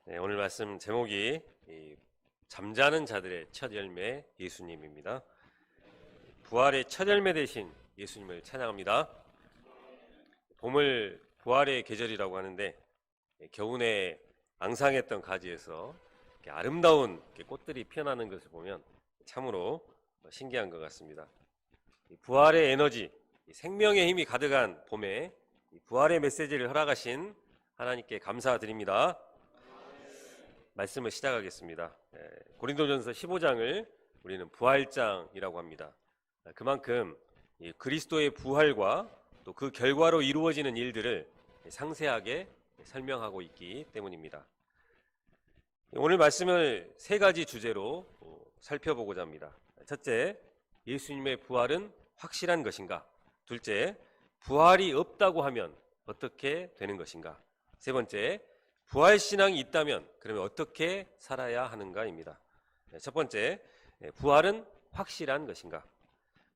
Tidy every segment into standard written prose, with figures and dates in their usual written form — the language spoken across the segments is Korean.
네, 오늘 말씀 제목이 잠자는 자들의 첫 열매 예수님입니다. 부활의 첫 열매 되신 예수님을 찬양합니다. 봄을 부활의 계절이라고 하는데 겨우내 앙상했던 가지에서 이렇게 아름다운 꽃들이 피어나는 것을 보면 참으로 신기한 것 같습니다. 부활의 에너지, 생명의 힘이 가득한 봄에 부활의 메시지를 허락하신 하나님께 감사드립니다. 말씀을 시작하겠습니다. 고린도전서 15장을 우리는 부활장이라고 합니다. 그만큼 그리스도의 부활과 또 그 결과로 이루어지는 일들을 상세하게 설명하고 있기 때문입니다. 오늘 말씀을 세 가지 주제로 살펴보고자 합니다. 첫째, 예수님의 부활은 확실한 것인가? 둘째, 부활이 없다고 하면 어떻게 되는 것인가? 세 번째, 부활신앙이 있다면 그러면 어떻게 살아야 하는가입니다. 첫 번째, 부활은 확실한 것인가?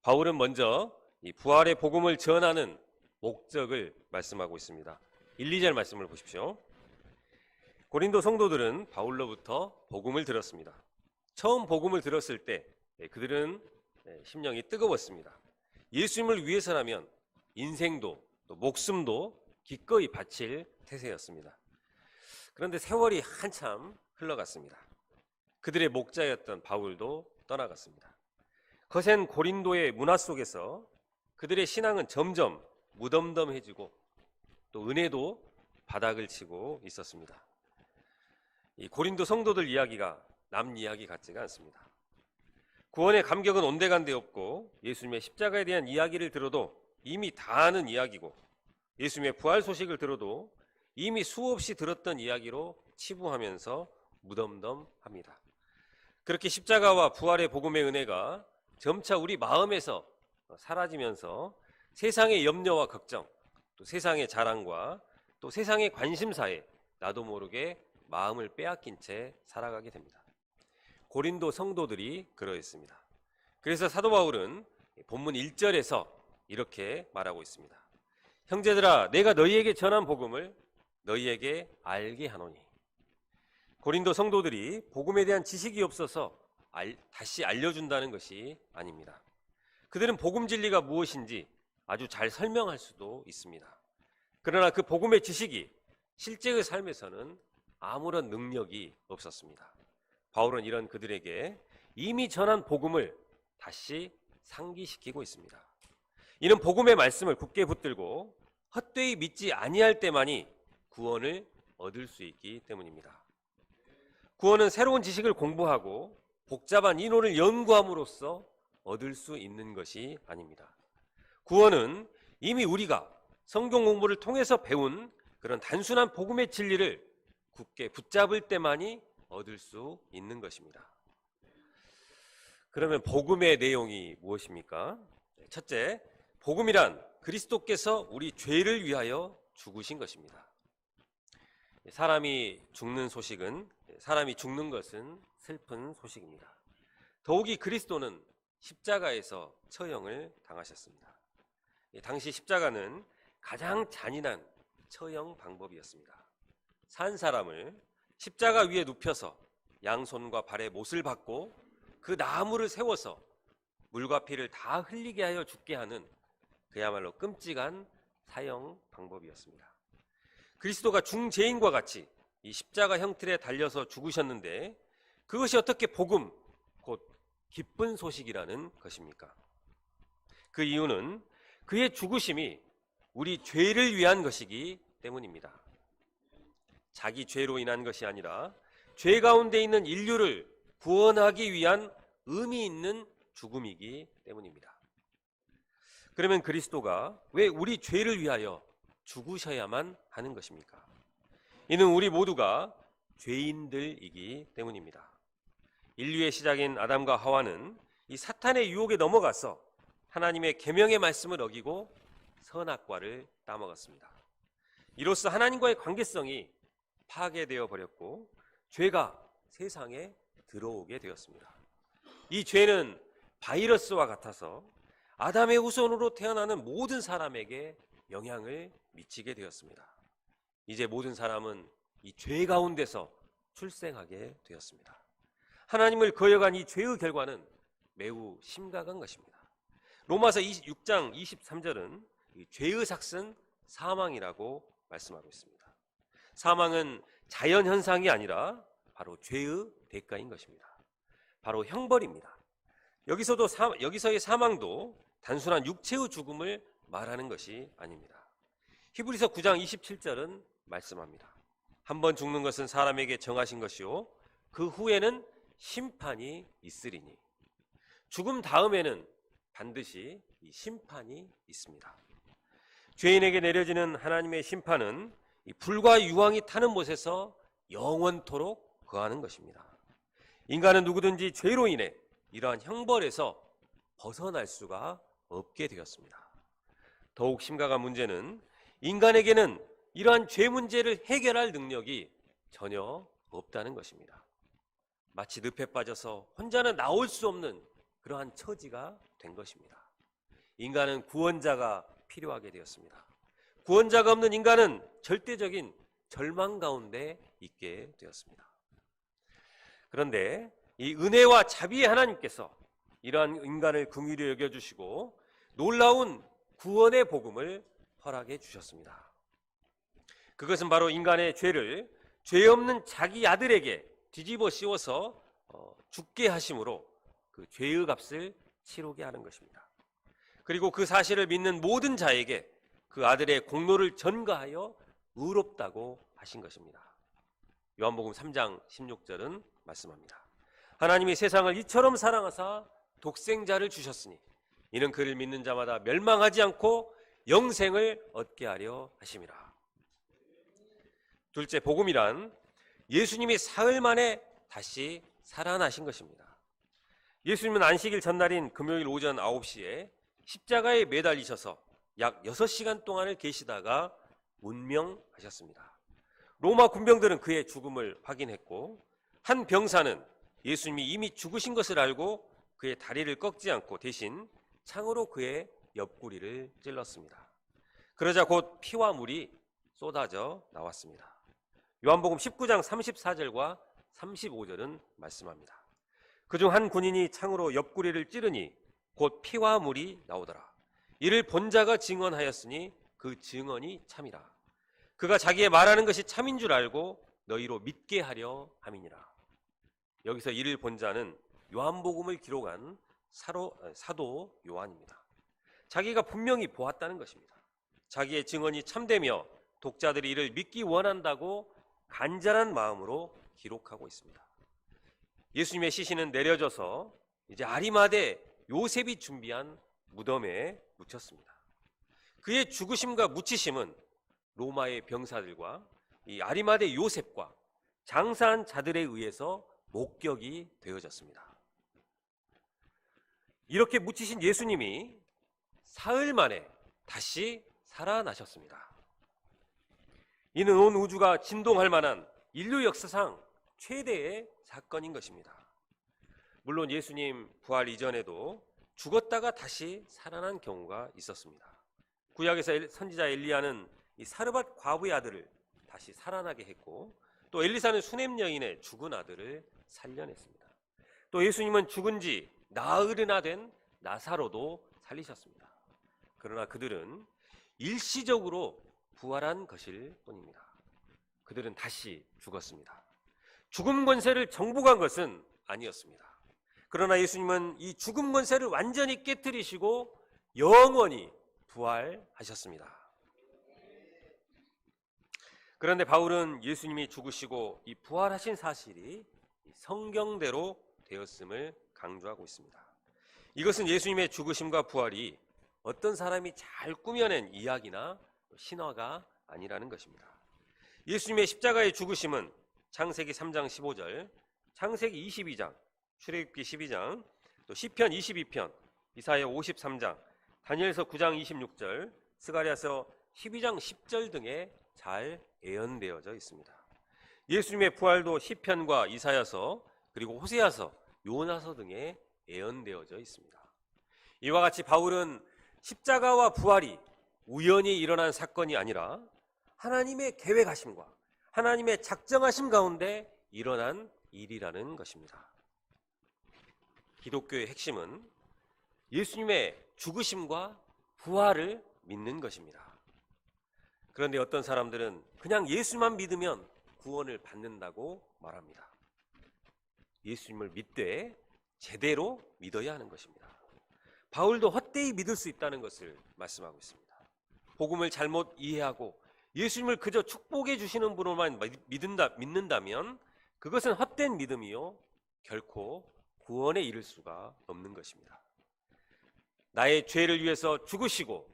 바울은 먼저 이 부활의 복음을 전하는 목적을 말씀하고 있습니다. 1, 2절 말씀을 보십시오. 고린도 성도들은 바울로부터 복음을 들었습니다. 처음 복음을 들었을 때 그들은 심령이 뜨거웠습니다. 예수님을 위해서라면 인생도 또 목숨도 기꺼이 바칠 태세였습니다. 그런데 세월이 한참 흘러갔습니다. 그들의 목자였던 바울도 떠나갔습니다. 거센 고린도의 문화 속에서 그들의 신앙은 점점 무덤덤해지고 또 은혜도 바닥을 치고 있었습니다. 이 고린도 성도들 이야기가 남 이야기 같지가 않습니다. 구원의 감격은 온데간데 없고 예수님의 십자가에 대한 이야기를 들어도 이미 다 아는 이야기고 예수님의 부활 소식을 들어도 이미 수없이 들었던 이야기로 치부하면서 무덤덤합니다. 그렇게 십자가와 부활의 복음의 은혜가 점차 우리 마음에서 사라지면서 세상의 염려와 걱정, 또 세상의 자랑과 또 세상의 관심사에 나도 모르게 마음을 빼앗긴 채 살아가게 됩니다. 고린도 성도들이 그러했습니다. 그래서 사도 바울은 본문 1절에서 이렇게 말하고 있습니다. 형제들아, 내가 너희에게 전한 복음을 너희에게 알게 하노니. 고린도 성도들이 복음에 대한 지식이 없어서 다시 알려준다는 것이 아닙니다. 그들은 복음 진리가 무엇인지 아주 잘 설명할 수도 있습니다. 그러나 그 복음의 지식이 실제의 삶에서는 아무런 능력이 없었습니다. 바울은 이런 그들에게 이미 전한 복음을 다시 상기시키고 있습니다. 이는 복음의 말씀을 굳게 붙들고 헛되이 믿지 아니할 때만이 구원을 얻을 수 있기 때문입니다. 구원은 새로운 지식을 공부하고 복잡한 이론을 연구함으로써 얻을 수 있는 것이 아닙니다. 구원은 이미 우리가 성경 공부를 통해서 배운 그런 단순한 복음의 진리를 굳게 붙잡을 때만이 얻을 수 있는 것입니다. 그러면 복음의 내용이 무엇입니까? 첫째, 복음이란 그리스도께서 우리 죄를 위하여 죽으신 것입니다. 사람이 죽는 것은 슬픈 소식입니다. 더욱이 그리스도는 십자가에서 처형을 당하셨습니다. 당시 십자가는 가장 잔인한 처형 방법이었습니다. 산 사람을 십자가 위에 눕혀서 양손과 발에 못을 박고 그 나무를 세워서 물과 피를 다 흘리게 하여 죽게 하는 그야말로 끔찍한 사형 방법이었습니다. 그리스도가 중죄인과 같이 이 십자가 형틀에 달려서 죽으셨는데 그것이 어떻게 복음, 곧 기쁜 소식이라는 것입니까? 그 이유는 그의 죽으심이 우리 죄를 위한 것이기 때문입니다. 자기 죄로 인한 것이 아니라 죄 가운데 있는 인류를 구원하기 위한 의미 있는 죽음이기 때문입니다. 그러면 그리스도가 왜 우리 죄를 위하여 죽으셔야만 하는 것입니까? 이는 우리 모두가 죄인들이기 때문입니다. 인류의 시작인 아담과 하와는 이 사탄의 유혹에 넘어가서 하나님의 계명의 말씀을 어기고 선악과를 따먹었습니다. 이로써 하나님과의 관계성이 파괴되어 버렸고 죄가 세상에 들어오게 되었습니다. 이 죄는 바이러스와 같아서 아담의 후손으로 태어나는 모든 사람에게 영향을 미치게 되었습니다. 이제 모든 사람은 이 죄 가운데서 출생하게 되었습니다. 하나님을 거역한 이 죄의 결과는 매우 심각한 것입니다. 로마서 6장 23절은 죄의 삭은 사망이라고 말씀하고 있습니다. 사망은 자연현상이 아니라 바로 죄의 대가인 것입니다. 바로 형벌입니다. 여기서의 사망도 단순한 육체의 죽음을 말하는 것이 아닙니다. 히브리서 9장 27절은 말씀합니다. 한번 죽는 것은 사람에게 정하신 것이요 그 후에는 심판이 있으리니. 죽음 다음에는 반드시 이 심판이 있습니다. 죄인에게 내려지는 하나님의 심판은 이 불과 유황이 타는 곳에서 영원토록 거하는 것입니다. 인간은 누구든지 죄로 인해 이러한 형벌에서 벗어날 수가 없게 되었습니다. 더욱 심각한 문제는 인간에게는 이러한 죄 문제를 해결할 능력이 전혀 없다는 것입니다. 마치 늪에 빠져서 혼자는 나올 수 없는 그러한 처지가 된 것입니다. 인간은 구원자가 필요하게 되었습니다. 구원자가 없는 인간은 절대적인 절망 가운데 있게 되었습니다. 그런데 이 은혜와 자비의 하나님께서 이러한 인간을 긍휼히 여겨주시고 놀라운 구원의 복음을 허락해 주셨습니다. 그것은 바로 인간의 죄를 죄 없는 자기 아들에게 뒤집어 씌워서 죽게 하심으로 그 죄의 값을 치르게 하는 것입니다. 그리고 그 사실을 믿는 모든 자에게 그 아들의 공로를 전가하여 의롭다고 하신 것입니다. 요한복음 3장 16절은 말씀합니다. 하나님이 세상을 이처럼 사랑하사 독생자를 주셨으니 이는 그를 믿는 자마다 멸망하지 않고 영생을 얻게 하려 하심이라. 둘째, 복음이란 예수님이 사흘 만에 다시 살아나신 것입니다. 예수님은 안식일 전날인 금요일 오전 9시에 십자가에 매달리셔서 약 6시간 동안을 계시다가 운명하셨습니다. 로마 군병들은 그의 죽음을 확인했고 한 병사는 예수님이 이미 죽으신 것을 알고 그의 다리를 꺾지 않고 대신 창으로 그의 옆구리를 찔렀습니다. 그러자 곧 피와 물이 쏟아져 나왔습니다. 요한복음 19장 34절과 35절은 말씀합니다. 그중 한 군인이 창으로 옆구리를 찌르니 곧 피와 물이 나오더라. 이를 본 자가 증언하였으니 그 증언이 참이라. 그가 자기의 말하는 것이 참인 줄 알고 너희로 믿게 하려 함이니라. 여기서 이를 본 자는 요한복음을 기록한 사도 요한입니다. 자기가 분명히 보았다는 것입니다. 자기의 증언이 참되며 독자들이 이를 믿기 원한다고 간절한 마음으로 기록하고 있습니다. 예수님의 시신은 내려져서 이제 아리마대 요셉이 준비한 무덤에 묻혔습니다. 그의 죽으심과 묻히심은 로마의 병사들과 이 아리마대 요셉과 장사한 자들에 의해서 목격이 되어졌습니다. 이렇게 묻히신 예수님이 사흘 만에 다시 살아나셨습니다. 이는 온 우주가 진동할 만한 인류 역사상 최대의 사건인 것입니다. 물론 예수님 부활 이전에도 죽었다가 다시 살아난 경우가 있었습니다. 구약에서 선지자 엘리야는 이 사르밧 과부의 아들을 다시 살아나게 했고 또 엘리사는 수넴 여인의 죽은 아들을 살려냈습니다. 또 예수님은 죽은 지 나흘이나 된 나사로도 살리셨습니다. 그러나 그들은 일시적으로 부활한 것일 뿐입니다. 그들은 다시 죽었습니다. 죽음 권세를 정복한 것은 아니었습니다. 그러나 예수님은 이 죽음 권세를 완전히 깨뜨리시고 영원히 부활하셨습니다. 그런데 바울은 예수님이 죽으시고 이 부활하신 사실이 성경대로 되었음을 강조하고 있습니다. 이것은 예수님의 죽으심과 부활이 어떤 사람이 잘 꾸며낸 이야기나 신화가 아니라는 것입니다. 예수님의 십자가의 죽으심은 창세기 3장 15절, 창세기 22장, 출애굽기 12장, 또 시편 22편, 이사야 53장, 다니엘서 9장 26절, 스가랴서 12장 10절 등에 잘 예언되어져 있습니다. 예수님의 부활도 시편과 이사야서 그리고 호세아서, 요나서 등에 예언되어져 있습니다. 이와 같이 바울은 십자가와 부활이 우연히 일어난 사건이 아니라 하나님의 계획하심과 하나님의 작정하심 가운데 일어난 일이라는 것입니다. 기독교의 핵심은 예수님의 죽으심과 부활을 믿는 것입니다. 그런데 어떤 사람들은 그냥 예수만 믿으면 구원을 받는다고 말합니다. 예수님을 믿되 제대로 믿어야 하는 것입니다. 바울도 헛되이 믿을 수 있다는 것을 말씀하고 있습니다. 복음을 잘못 이해하고 예수님을 그저 축복해 주시는 분으로만 믿는다면 그것은 헛된 믿음이요 결코 구원에 이를 수가 없는 것입니다. 나의 죄를 위해서 죽으시고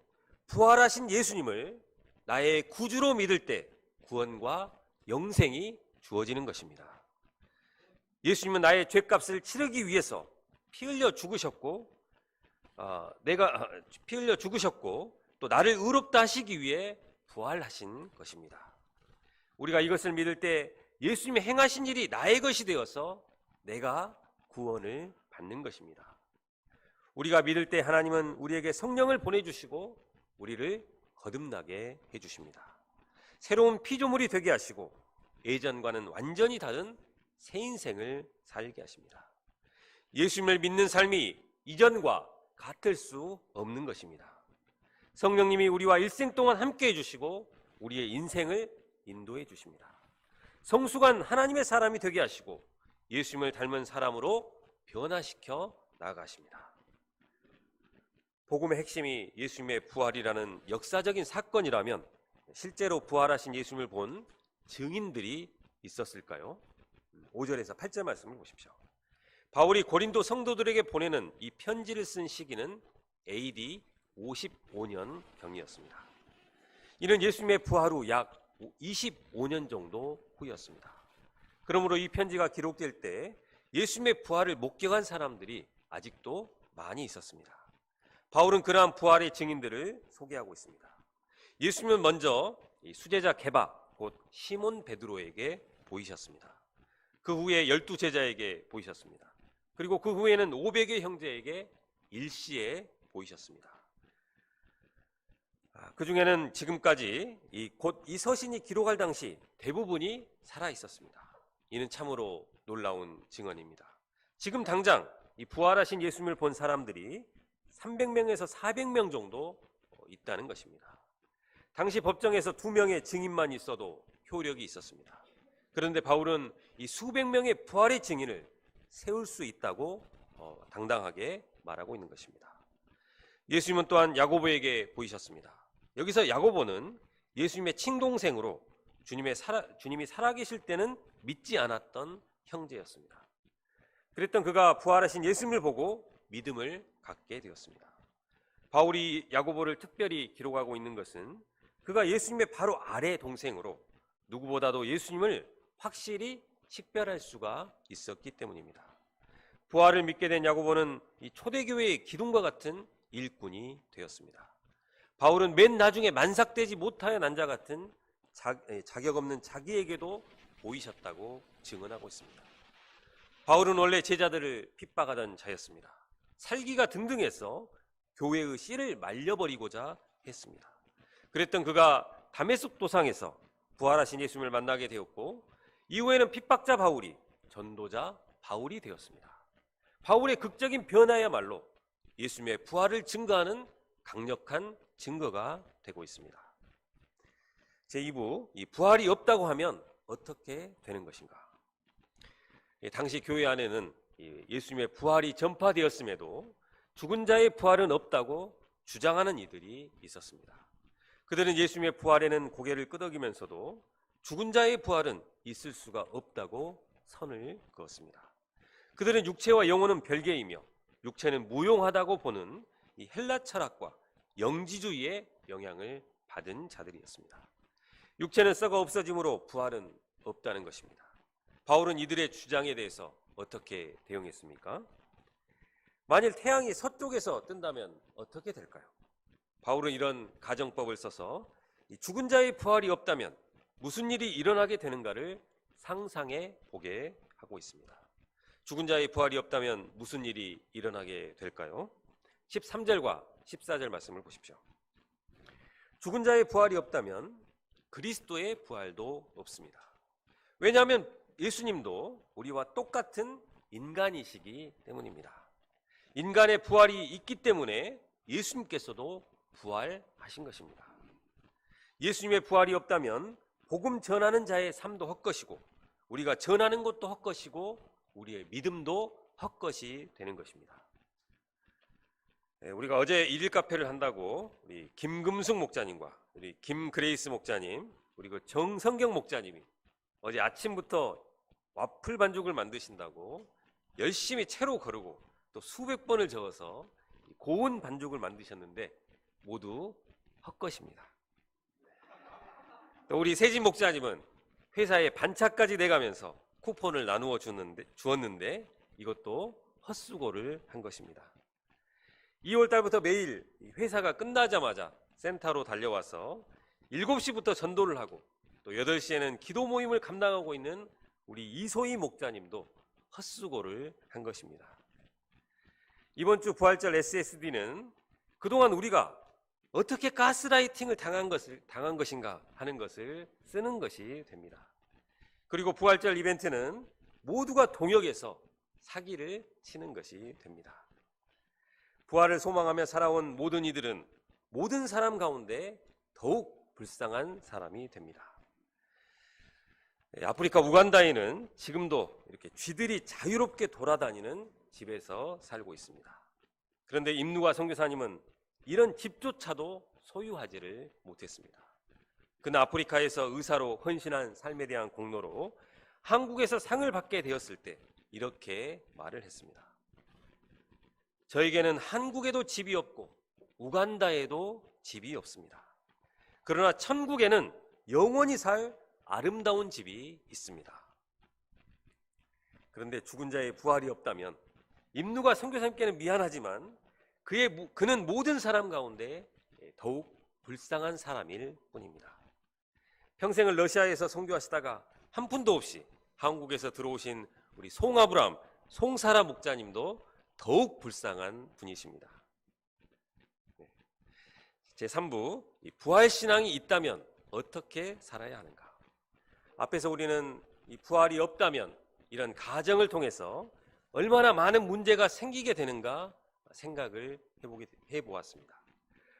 부활하신 예수님을 나의 구주로 믿을 때 구원과 영생이 주어지는 것입니다. 예수님은 나의 죄값을 치르기 위해서 피 흘려 죽으셨고 또 나를 의롭다 하시기 위해 부활하신 것입니다. 우리가 이것을 믿을 때 예수님이 행하신 일이 나의 것이 되어서 내가 구원을 받는 것입니다. 우리가 믿을 때 하나님은 우리에게 성령을 보내주시고 우리를 거듭나게 해주십니다. 새로운 피조물이 되게 하시고 예전과는 완전히 다른 새 인생을 살게 하십니다. 예수님을 믿는 삶이 이전과 같을 수 없는 것입니다. 성령님이 우리와 일생 동안 함께 해주시고 우리의 인생을 인도해 주십니다. 성숙한 하나님의 사람이 되게 하시고 예수님을 닮은 사람으로 변화시켜 나아가십니다. 복음의 핵심이 예수님의 부활이라는 역사적인 사건이라면 실제로 부활하신 예수님을 본 증인들이 있었을까요? 5절에서 8절 말씀을 보십시오. 바울이 고린도 성도들에게 보내는 이 편지를 쓴 시기는 AD 55년 경이었습니다. 이는 예수님의 부활 후 약 25년 정도 후였습니다. 그러므로 이 편지가 기록될 때 예수님의 부활을 목격한 사람들이 아직도 많이 있었습니다. 바울은 그러한 부활의 증인들을 소개하고 있습니다. 예수님은 먼저 수제자 게바 곧 시몬 베드로에게 보이셨습니다. 그 후에 12제자에게 보이셨습니다. 그리고 그 후에는 500의 형제에게 일시에 보이셨습니다. 그 중에는 지금까지 곧 이 서신이 기록할 당시 대부분이 살아 있었습니다. 이는 참으로 놀라운 증언입니다. 지금 당장 이 부활하신 예수님을 본 사람들이 300명에서 400명 정도 있다는 것입니다. 당시 법정에서 2명의 증인만 있어도 효력이 있었습니다. 그런데 바울은 이 수백 명의 부활의 증인을 세울 수 있다고 당당하게 말하고 있는 것입니다. 예수님은 또한 야고보에게 보이셨습니다. 여기서 야고보는 예수님의 친동생으로 주님이 살아계실 때는 믿지 않았던 형제였습니다. 그랬던 그가 부활하신 예수님을 보고 믿음을 갖게 되었습니다. 바울이 야고보를 특별히 기록하고 있는 것은 그가 예수님의 바로 아래 동생으로 누구보다도 예수님을 확실히 식별할 수가 있었기 때문입니다. 부활을 믿게 된 야고보는 이 초대교회의 기둥과 같은 일꾼이 되었습니다. 바울은 맨 나중에 만삭되지 못하여 난 자 같은 자격 없는 자기에게도 보이셨다고 증언하고 있습니다. 바울은 원래 제자들을 핍박하던 자였습니다. 살기가 등등해서 교회의 씨를 말려버리고자 했습니다. 그랬던 그가 다메섹 도상에서 부활하신 예수님을 만나게 되었고 이후에는 핍박자 바울이 전도자 바울이 되었습니다. 바울의 극적인 변화야말로 예수님의 부활을 증거하는 강력한 증거가 되고 있습니다. 제2부, 이 부활이 없다고 하면 어떻게 되는 것인가? 당시 교회 안에는 예수님의 부활이 전파되었음에도 죽은 자의 부활은 없다고 주장하는 이들이 있었습니다. 그들은 예수님의 부활에는 고개를 끄덕이면서도 죽은 자의 부활은 있을 수가 없다고 선을 그었습니다. 그들은 육체와 영혼은 별개이며 육체는 무용하다고 보는 이 헬라 철학과 영지주의의 영향을 받은 자들이었습니다. 육체는 썩어 없어짐으로 부활은 없다는 것입니다. 바울은 이들의 주장에 대해서 어떻게 대응했습니까? 만일 태양이 서쪽에서 뜬다면 어떻게 될까요? 바울은 이런 가정법을 써서 죽은 자의 부활이 없다면 무슨 일이 일어나게 되는가를 상상해 보게 하고 있습니다. 죽은 자의 부활이 없다면 무슨 일이 일어나게 될까요? 13절과 14절 말씀을 보십시오. 죽은 자의 부활이 없다면 그리스도의 부활도 없습니다. 왜냐하면 예수님도 우리와 똑같은 인간이시기 때문입니다. 인간의 부활이 있기 때문에 예수님께서도 부활하신 것입니다. 예수님의 부활이 없다면 복음 전하는 자의 삶도 헛것이고 우리가 전하는 것도 헛것이고 우리의 믿음도 헛것이 되는 것입니다. 우리가 어제 일일 카페를 한다고 우리 김금숙 목사님과 우리 김그레이스 목사님 그리고 정성경 목사님이 어제 아침부터 와플 반죽을 만드신다고 열심히 채로 거르고 또 수백 번을 저어서 고운 반죽을 만드셨는데 모두 헛것입니다. 또 우리 세진 목사님은 회사에 반차까지 내가면서 쿠폰을 나누어 주었는데 이것도 헛수고를 한 것입니다. 2월 달부터 매일 회사가 끝나자마자 센터로 달려와서 7시부터 전도를 하고 또 8시에는 기도 모임을 감당하고 있는 우리 이소희 목자님도 헛수고를 한 것입니다. 이번 주 부활절 SSD는 그동안 우리가 어떻게 가스라이팅을 당한 것인가 하는 것을 쓰는 것이 됩니다. 그리고 부활절 이벤트는 모두가 동역해서 사기를 치는 것이 됩니다. 부활을 소망하며 살아온 모든 이들은 모든 사람 가운데 더욱 불쌍한 사람이 됩니다. 아프리카 우간다에는 지금도 이렇게 쥐들이 자유롭게 돌아다니는 집에서 살고 있습니다. 그런데 임누가 선교사님은 이런 집조차도 소유하지를 못했습니다. 그는 아프리카에서 의사로 헌신한 삶에 대한 공로로 한국에서 상을 받게 되었을 때 이렇게 말을 했습니다. 저에게는 한국에도 집이 없고 우간다에도 집이 없습니다. 그러나 천국에는 영원히 살 아름다운 집이 있습니다. 그런데 죽은 자의 부활이 없다면 임누가 선교사님께는 미안하지만 그는 모든 사람 가운데 더욱 불쌍한 사람일 뿐입니다. 평생을 러시아에서 선교하시다가 한 푼도 없이 한국에서 들어오신 우리 송아브람, 송사라 목자님도 더욱 불쌍한 분이십니다. 제3부, 부활신앙이 있다면 어떻게 살아야 하는가? 앞에서 우리는 이 부활이 없다면 이런 가정을 통해서 얼마나 많은 문제가 생기게 되는가 생각을 해보았습니다.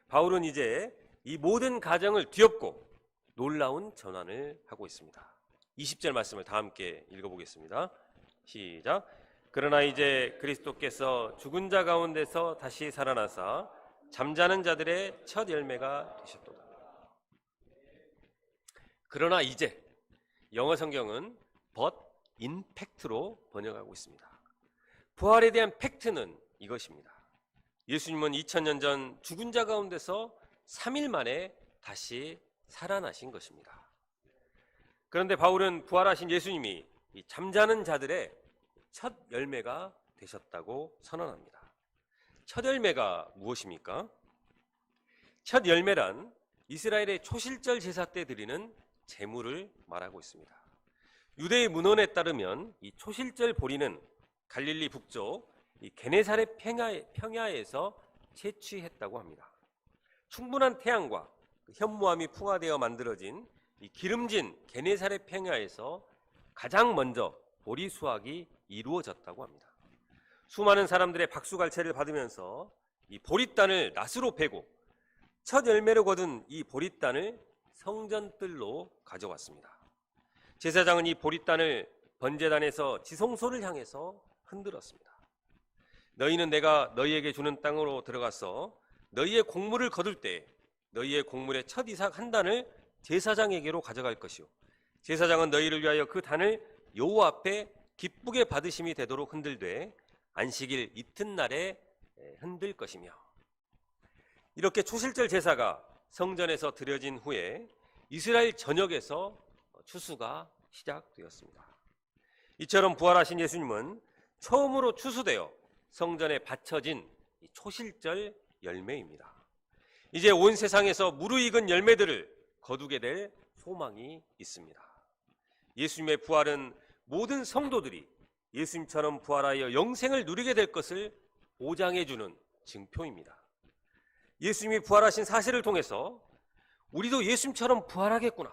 바울은 이제 이 모든 가정을 뒤엎고 놀라운 전환을 하고 있습니다. 20절 말씀을 다 함께 읽어보겠습니다. 시작. 그러나 이제 그리스도께서 죽은 자 가운데서 다시 살아나사 잠자는 자들의 첫 열매가 되셨도다. 그러나 이제, 영어 성경은 but in fact로 번역하고 있습니다. 부활에 대한 팩트는 이것입니다. 예수님은 2000년 전 죽은 자 가운데서 3일 만에 다시 살아나신 것입니다. 그런데 바울은 부활하신 예수님이 이 잠자는 자들의 첫 열매가 되셨다고 선언합니다. 첫 열매가 무엇입니까? 첫 열매란 이스라엘의 초실절 제사 때 드리는 제물을 말하고 있습니다. 유대의 문헌에 따르면 이 초실절 보리는 갈릴리 북쪽 이 게네사렛 평야에서 채취했다고 합니다. 충분한 태양과 현무암이 풍화되어 만들어진 이 기름진 게네사렛 평야에서 가장 먼저 보리 수확이 이루어졌다고 합니다. 수많은 사람들의 박수갈채를 받으면서 이 보리단을 낫으로 베고 첫 열매를 거둔 이 보리단을 성전뜰로 가져왔습니다. 제사장은 이 보리단을 번제단에서 지성소를 향해서 흔들었습니다. 너희는 내가 너희에게 주는 땅으로 들어가서 너희의 곡물을 거둘 때 너희의 곡물의 첫 이삭 한 단을 제사장에게로 가져갈 것이요 제사장은 너희를 위하여 그 단을 여호와 앞에 기쁘게 받으심이 되도록 흔들되 안식일 이튿날에 흔들 것이며. 이렇게 초실절 제사가 성전에서 드려진 후에 이스라엘 전역에서 추수가 시작되었습니다. 이처럼 부활하신 예수님은 처음으로 추수되어 성전에 바쳐진 초실절 열매입니다. 이제 온 세상에서 무르익은 열매들을 거두게 될 소망이 있습니다. 예수님의 부활은 모든 성도들이 예수님처럼 부활하여 영생을 누리게 될 것을 보장해주는 증표입니다. 예수님이 부활하신 사실을 통해서 우리도 예수님처럼 부활하겠구나,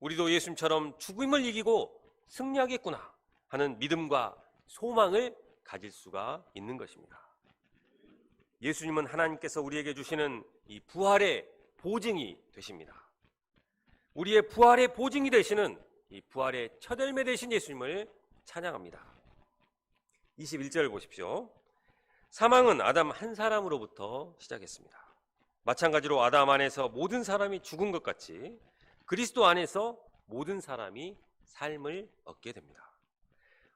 우리도 예수님처럼 죽음을 이기고 승리하겠구나 하는 믿음과 소망을 가질 수가 있는 것입니다. 예수님은 하나님께서 우리에게 주시는 이 부활의 보증이 되십니다. 우리의 부활의 보증이 되시는 이 부활의 첫 열매 되신 예수님을 찬양합니다. 21절 보십시오. 사망은 아담 한 사람으로부터 시작했습니다. 마찬가지로 아담 안에서 모든 사람이 죽은 것 같이 그리스도 안에서 모든 사람이 삶을 얻게 됩니다.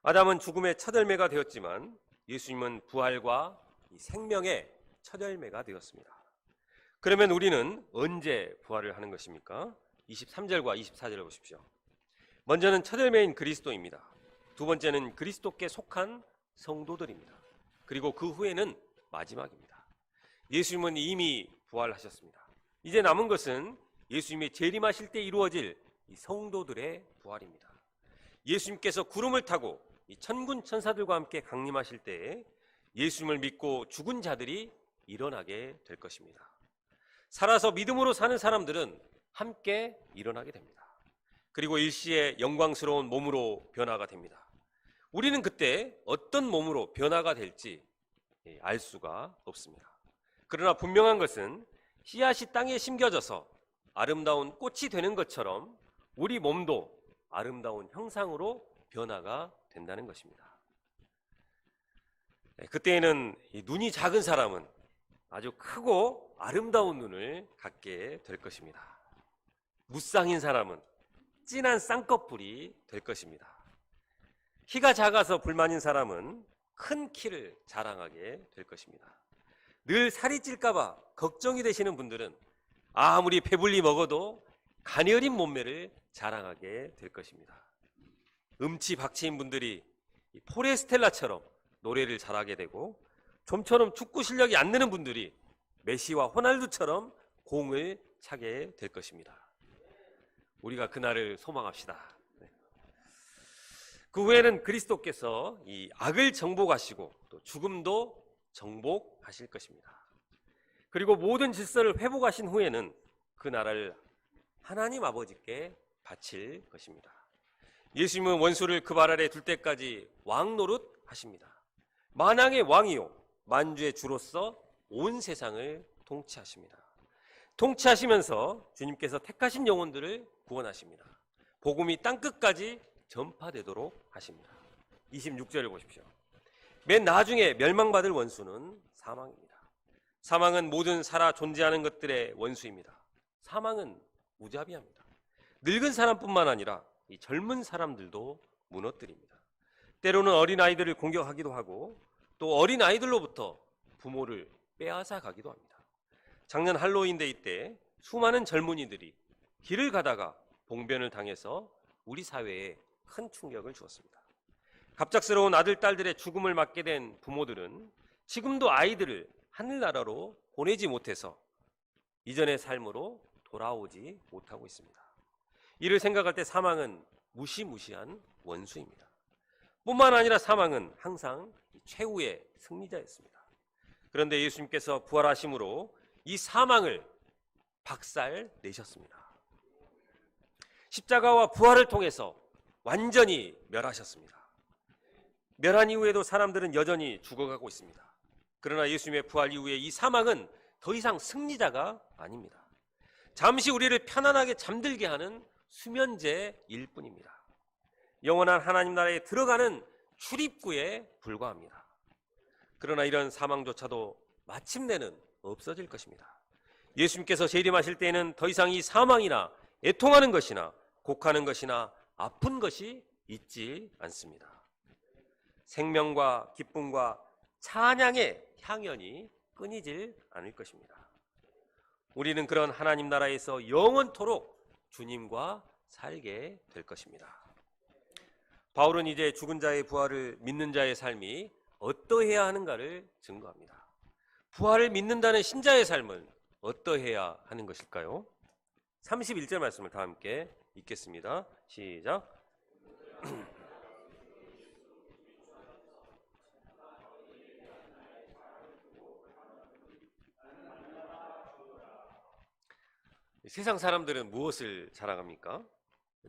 아담은 죽음의 첫 열매가 되었지만 예수님은 부활과 이 생명의 첫 열매가 되었습니다. 그러면 우리는 언제 부활을 하는 것입니까? 23절과 24절을 보십시오. 먼저는 첫 열매인 그리스도입니다. 두 번째는 그리스도께 속한 성도들입니다. 그리고 그 후에는 마지막입니다. 예수님은 이미 부활하셨습니다. 이제 남은 것은 예수님이 재림하실 때 이루어질 이 성도들의 부활입니다. 예수님께서 구름을 타고 이 천군 천사들과 함께 강림하실 때에 예수님을 믿고 죽은 자들이 일어나게 될 것입니다. 살아서 믿음으로 사는 사람들은 함께 일어나게 됩니다. 그리고 일시에 영광스러운 몸으로 변화가 됩니다. 우리는 그때 어떤 몸으로 변화가 될지 알 수가 없습니다. 그러나 분명한 것은 씨앗이 땅에 심겨져서 아름다운 꽃이 되는 것처럼 우리 몸도 아름다운 형상으로 변화가 된다는 것입니다. 그때에는 눈이 작은 사람은 아주 크고 아름다운 눈을 갖게 될 것입니다. 무쌍인 사람은 진한 쌍꺼풀이 될 것입니다. 키가 작아서 불만인 사람은 큰 키를 자랑하게 될 것입니다. 늘 살이 찔까봐 걱정이 되시는 분들은 아무리 배불리 먹어도 가녀린 몸매를 자랑하게 될 것입니다. 음치박치인 분들이 포레스텔라처럼 노래를 잘하게 되고 좀처럼 축구 실력이 안 느는 분들이 메시와 호날두처럼 공을 차게 될 것입니다. 우리가 그날을 소망합시다. 그 후에는 그리스도께서 이 악을 정복하시고 또 죽음도 정복하실 것입니다. 그리고 모든 질서를 회복하신 후에는 그 나라를 하나님 아버지께 바칠 것입니다. 예수님은 원수를 그 발 아래 둘 때까지 왕 노릇 하십니다. 만왕의 왕이요 만주의 주로서 온 세상을 통치하십니다. 통치하시면서 주님께서 택하신 영혼들을 구원하십니다. 복음이 땅끝까지 전파되도록 하십니다. 26절을 보십시오. 맨 나중에 멸망받을 원수는 사망입니다. 사망은 모든 살아 존재하는 것들의 원수입니다. 사망은 무자비합니다. 늙은 사람뿐만 아니라 이 젊은 사람들도 무너뜨립니다. 때로는 어린아이들을 공격하기도 하고 또 어린아이들로부터 부모를 빼앗아 가기도 합니다. 작년 할로윈데이 때 수많은 젊은이들이 길을 가다가 봉변을 당해서 우리 사회에 큰 충격을 주었습니다. 갑작스러운 아들, 딸들의 죽음을 맞게 된 부모들은 지금도 아이들을 하늘나라로 보내지 못해서 이전의 삶으로 돌아오지 못하고 있습니다. 이를 생각할 때 사망은 무시무시한 원수입니다. 뿐만 아니라 사망은 항상 최후의 승리자였습니다. 그런데 예수님께서 부활하심으로 이 사망을 박살내셨습니다. 십자가와 부활을 통해서 완전히 멸하셨습니다. 멸한 이후에도 사람들은 여전히 죽어가고 있습니다. 그러나 예수님의 부활 이후에 이 사망은 더 이상 승리자가 아닙니다. 잠시 우리를 편안하게 잠들게 하는 수면제일 뿐입니다. 영원한 하나님 나라에 들어가는 출입구에 불과합니다. 그러나 이런 사망조차도 마침내는 없어질 것입니다. 예수님께서 재림하실 때에는 더 이상 이 사망이나 애통하는 것이나 곡하는 것이나 아픈 것이 있지 않습니다. 생명과 기쁨과 찬양의 향연이 끊이질 않을 것입니다. 우리는 그런 하나님 나라에서 영원토록 주님과 살게 될 것입니다. 바울은 이제 죽은 자의 부활을 믿는 자의 삶이 어떠해야 하는가를 증거합니다. 부활을 믿는다는 신자의 삶은 어떠해야 하는 것일까요? 31절 말씀을 다 함께 읽겠습니다. 시작. 세상 사람들은 무엇을 자랑합니까?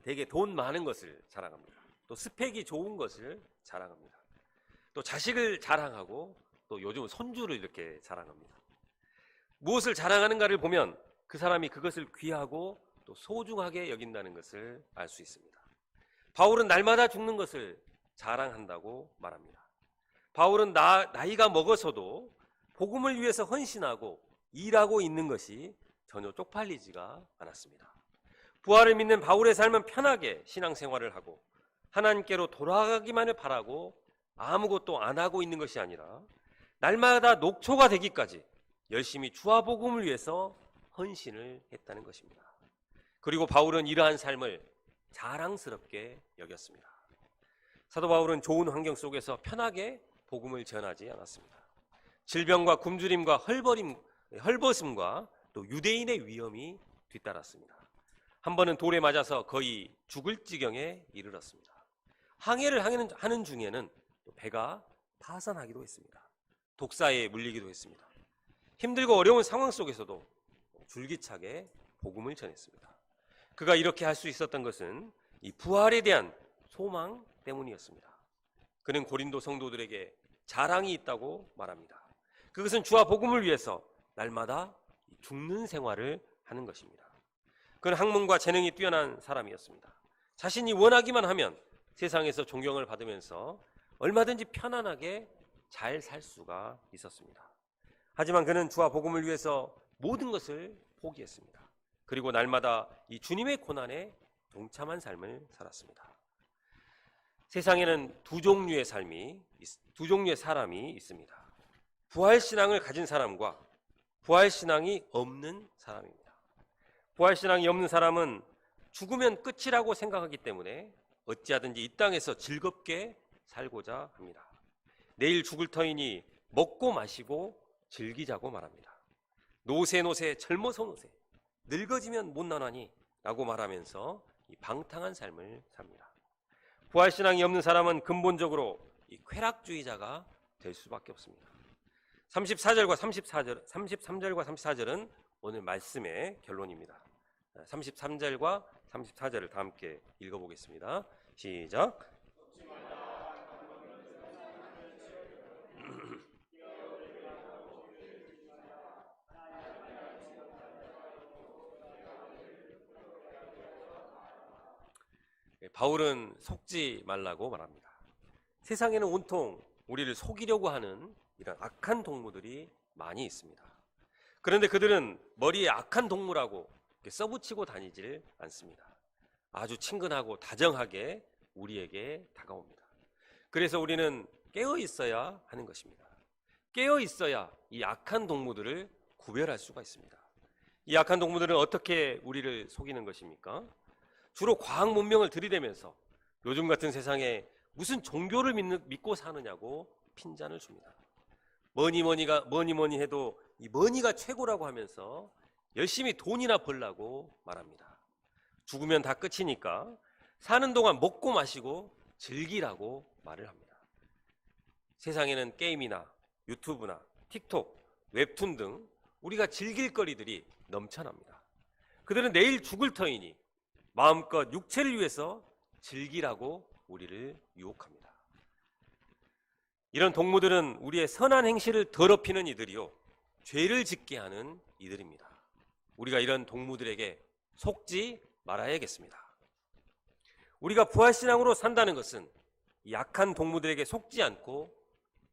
되게 돈 많은 것을 자랑합니다. 또 스펙이 좋은 것을 자랑합니다. 또 자식을 자랑하고 또 요즘 손주를 이렇게 자랑합니다. 무엇을 자랑하는가를 보면 그 사람이 그것을 귀하고 또 소중하게 여긴다는 것을 알 수 있습니다. 바울은 날마다 죽는 것을 자랑한다고 말합니다. 바울은 나이가 먹어서도 복음을 위해서 헌신하고 일하고 있는 것이 전혀 쪽팔리지가 않았습니다. 부활을 믿는 바울의 삶은 편하게 신앙생활을 하고 하나님께로 돌아가기만을 바라고 아무것도 안 하고 있는 것이 아니라 날마다 녹초가 되기까지 열심히 주와 복음을 위해서 헌신을 했다는 것입니다. 그리고 바울은 이러한 삶을 자랑스럽게 여겼습니다. 사도 바울은 좋은 환경 속에서 편하게 복음을 전하지 않았습니다. 질병과 굶주림과 헐벗음과 또 유대인의 위험이 뒤따랐습니다. 한 번은 돌에 맞아서 거의 죽을 지경에 이르렀습니다. 항해를 하는 중에는 배가 파산하기도 했습니다. 독사에 물리기도 했습니다. 힘들고 어려운 상황 속에서도 줄기차게 복음을 전했습니다. 그가 이렇게 할 수 있었던 것은 이 부활에 대한 소망 때문이었습니다. 그는 고린도 성도들에게 자랑이 있다고 말합니다. 그것은 주와 복음을 위해서 날마다 죽는 생활을 하는 것입니다. 그는 학문과 재능이 뛰어난 사람이었습니다. 자신이 원하기만 하면 세상에서 존경을 받으면서 얼마든지 편안하게 잘 살 수가 있었습니다. 하지만 그는 주와 복음을 위해서 모든 것을 포기했습니다. 그리고 날마다 이 주님의 고난에 동참한 삶을 살았습니다. 세상에는 두 종류의 사람이 있습니다. 부활신앙을 가진 사람과 부활신앙이 없는 사람입니다. 부활신앙이 없는 사람은 죽으면 끝이라고 생각하기 때문에 어찌하든지 이 땅에서 즐겁게 살고자 합니다. 내일 죽을 터이니 먹고 마시고 즐기자고 말합니다. 노세 젊어서 노세 늙어지면 못나나니 라고 말하면서 이 방탕한 삶을 삽니다. 부활신앙이 없는 사람은 근본적으로 이 쾌락주의자가 될 수밖에 없습니다. 33절과 34절은 오늘 말씀의 결론입니다. 33절과 34절을 다 함께 읽어보겠습니다. 시작. 바울은 속지 말라고 말합니다. 세상에는 온통 우리를 속이려고 하는 이런 악한 동무들이 많이 있습니다. 그런데 그들은 머리에 악한 동무라고 써붙이고 다니질 않습니다. 아주 친근하고 다정하게 우리에게 다가옵니다. 그래서 우리는 깨어 있어야 하는 것입니다. 깨어 있어야 이 악한 동무들을 구별할 수가 있습니다. 이 악한 동무들은 어떻게 우리를 속이는 것입니까? 주로 과학 문명을 들이대면서 요즘 같은 세상에 무슨 종교를 믿고 사느냐고 핀잔을 줍니다. 뭐니 해도 이 머니가 최고라고 하면서 열심히 돈이나 벌라고 말합니다. 죽으면 다 끝이니까 사는 동안 먹고 마시고 즐기라고 말을 합니다. 세상에는 게임이나 유튜브나 틱톡, 웹툰 등 우리가 즐길 거리들이 넘쳐납니다. 그들은 내일 죽을 터이니 마음껏 육체를 위해서 즐기라고 우리를 유혹합니다. 이런 동무들은 우리의 선한 행실을 더럽히는 이들이요, 죄를 짓게 하는 이들입니다. 우리가 이런 동무들에게 속지 말아야겠습니다. 우리가 부활신앙으로 산다는 것은 약한 동무들에게 속지 않고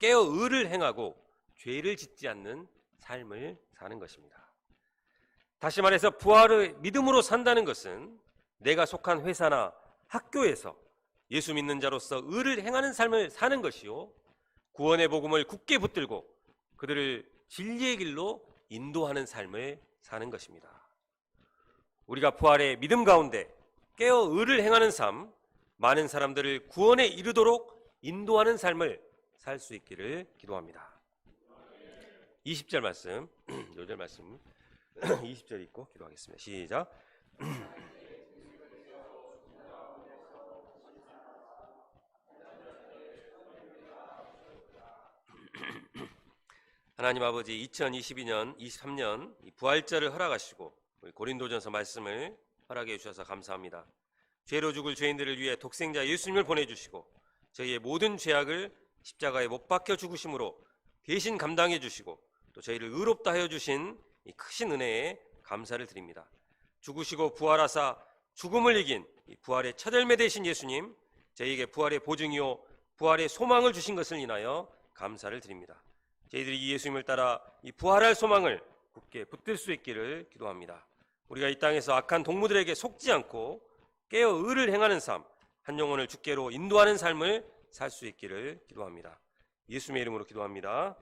깨어 의를 행하고 죄를 짓지 않는 삶을 사는 것입니다. 다시 말해서 부활의 믿음으로 산다는 것은 내가 속한 회사나 학교에서 예수 믿는 자로서 의를 행하는 삶을 사는 것이요, 구원의 복음을 굳게 붙들고 그들을 진리의 길로 인도하는 삶을 사는 것입니다. 우리가 부활의 믿음 가운데 깨어 의를 행하는 삶, 많은 사람들을 구원에 이르도록 인도하는 삶을 살 수 있기를 기도합니다. 20절 말씀, 요절 말씀 20절 읽고 기도하겠습니다. 시작. 하나님 아버지, 2022년, 23년 부활절을 허락하시고 우리 고린도전서 말씀을 허락해 주셔서 감사합니다. 죄로 죽을 죄인들을 위해 독생자 예수님을 보내주시고 저희의 모든 죄악을 십자가에 못 박혀 죽으심으로 대신 감당해 주시고 또 저희를 의롭다 하여 주신 이 크신 은혜에 감사를 드립니다. 죽으시고 부활하사 죽음을 이긴 이 부활의 첫 열매 되신 예수님, 저희에게 부활의 보증이요 부활의 소망을 주신 것을 인하여 감사를 드립니다. 저희들이 이 예수님을 따라 이 부활할 소망을 굳게 붙들 수 있기를 기도합니다. 우리가 이 땅에서 악한 동무들에게 속지 않고 깨어 의를 행하는 삶, 한 영혼을 주께로 인도하는 삶을 살 수 있기를 기도합니다. 예수님의 이름으로 기도합니다.